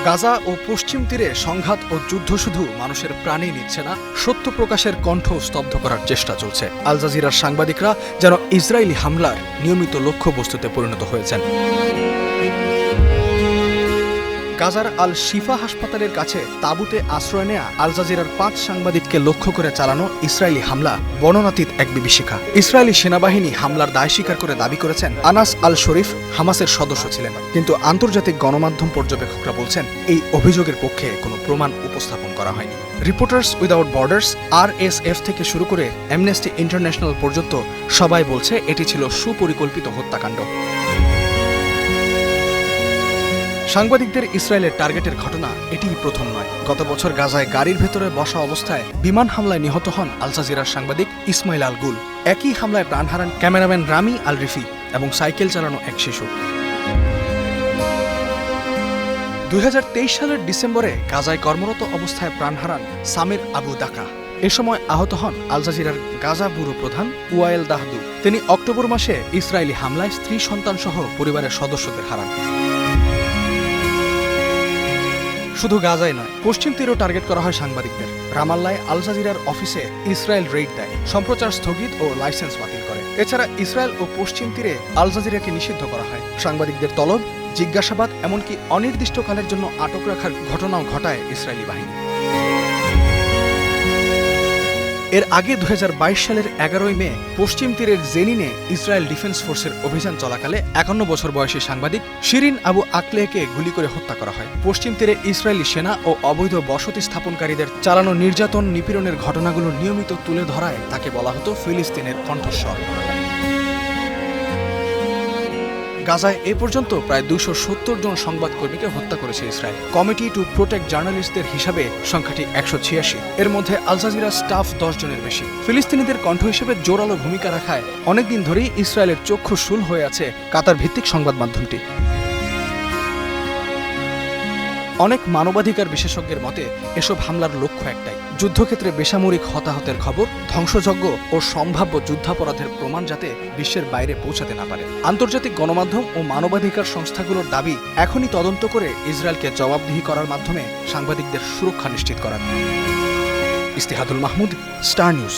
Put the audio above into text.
গাজা ও পশ্চিম তীরে সংঘাত ও যুদ্ধ শুধু মানুষের প্রাণই নিচ্ছে না, সত্য প্রকাশের কণ্ঠ স্তব্ধ করার চেষ্টা চলছে। আল জাজিরার সাংবাদিকরা যেন ইসরায়েলি হামলার নিয়মিত লক্ষ্যবস্তুতে পরিণত হয়েছেন। গাজার আল শিফা হাসপাতালের কাছে তাঁবুতে আশ্রয় নেয়া আল জাজিরার ৫ সাংবাদিককে লক্ষ্য করে চালানো ইসরায়েলি হামলা বর্ণনাতীত এক বিভীষিকা। ইসরায়েলি সেনাবাহিনী হামলার দায় স্বীকার করে দাবি করেছেন আনাস আল শরীফ হামাসের সদস্য ছিলেন, কিন্তু আন্তর্জাতিক গণমাধ্যম পর্যবেক্ষকরা বলছেন এই অভিযোগের পক্ষে কোনো প্রমাণ উপস্থাপন করা হয়নি। রিপোর্টার্স উইদাউট বর্ডার্স, RSF থেকে শুরু করে অ্যামনেস্টি ইন্টারন্যাশনাল পর্যন্ত সবাই বলছে এটি ছিল সুপরিকল্পিত হত্যাকাণ্ড। সাংবাদিকদের ইসরায়েলের টার্গেটের ঘটনা এটিই প্রথম নয়। গত বছর গাজায় গাড়ির ভেতরে বসা অবস্থায় বিমান হামলায় নিহত হন আল জাজিরার সাংবাদিক ইসমাইল আল গুল। একই হামলায় প্রাণ হারান ক্যামেরাম্যান রামি আল রিফি এবং সাইকেল চালানো এক শিশু। ২০২৩ সালের ডিসেম্বরে গাজায় কর্মরত অবস্থায় প্রাণ হারান সামির আবু দাকা। এ সময় আহত হন আল জাজিরার গাজা ব্যুরো প্রধান ওয়াইল দাহদু। তিনি অক্টোবর মাসে ইসরায়েলি হামলায় স্ত্রী সন্তান সহ পরিবারের সদস্যদের হারান। শুধু গাজায় নয়, পশ্চিম তীরেও টার্গেট করা হয় সাংবাদিকদের। রামাল্লায় আল জাজিরার অফিসে ইসরায়েল রেইড দেয়, সম্প্রচার স্থগিত ও লাইসেন্স বাতিল করে। এছাড়া ইসরায়েল ও পশ্চিম তীরে আল জাজিরাকে নিষিদ্ধ করা হয়। সাংবাদিকদের তলব, জিজ্ঞাসাবাদ, এমনকি অনির্দিষ্টকালের জন্য আটক রাখার ঘটনাও ঘটায় ইসরায়েলি বাহিনী। এর আগে ২০২২ সালের ১১ই মে পশ্চিম তীরের জেনিনে ইসরায়েল ডিফেন্স ফোর্সের অভিযান চলাকালে ৫১ বছর বয়সী সাংবাদিক শিরিন আবু আকলেহকে গুলি করে হত্যা করা হয়। পশ্চিম তীরে ইসরায়েলি সেনা ও অবৈধ বসতি স্থাপনকারীদের চালানো নির্যাতন, নিপীড়নের ঘটনাগুলো নিয়মিত তুলে ধরায় তাকে বলা হতো ফিলিস্তিনের কণ্ঠস্বর। গাজায় এ পর্যন্ত প্রায় ২৭০ জন সংবাদকর্মীকে হত্যা করেছে ইসরায়েল। কমিটি টু প্রোটেক্ট জার্নালিস্টদের হিসাবে সংখ্যাটি ১৮৬। এর মধ্যে আল জাজিরা স্টাফ ১০ জনের বেশি। ফিলিস্তিনিদের কণ্ঠ হিসেবে জোরালো ভূমিকা রাখায় অনেকদিন ধরেই ইসরায়েলের চক্ষু শুল হয়ে আছে কাতার ভিত্তিক সংবাদ মাধ্যমটি। অনেক মানবাধিকার বিশেষজ্ঞের মতে এসব হামলার লক্ষ্য একটাই, যুদ্ধক্ষেত্রে বেসামরিক হতাহতের খবর, ধ্বংসযজ্ঞ ও সম্ভাব্য যুদ্ধাপরাধের প্রমাণ যাতে বিশ্বের বাইরে পৌঁছাতে না পারে। আন্তর্জাতিক গণমাধ্যম ও মানবাধিকার সংস্থাগুলোর দাবি এখনই তদন্ত করে ইসরায়েলকে জবাবদিহি করার মাধ্যমে সাংবাদিকদের সুরক্ষা নিশ্চিত করার। ইস্তিহাদুল মাহমুদ, স্টার নিউজ।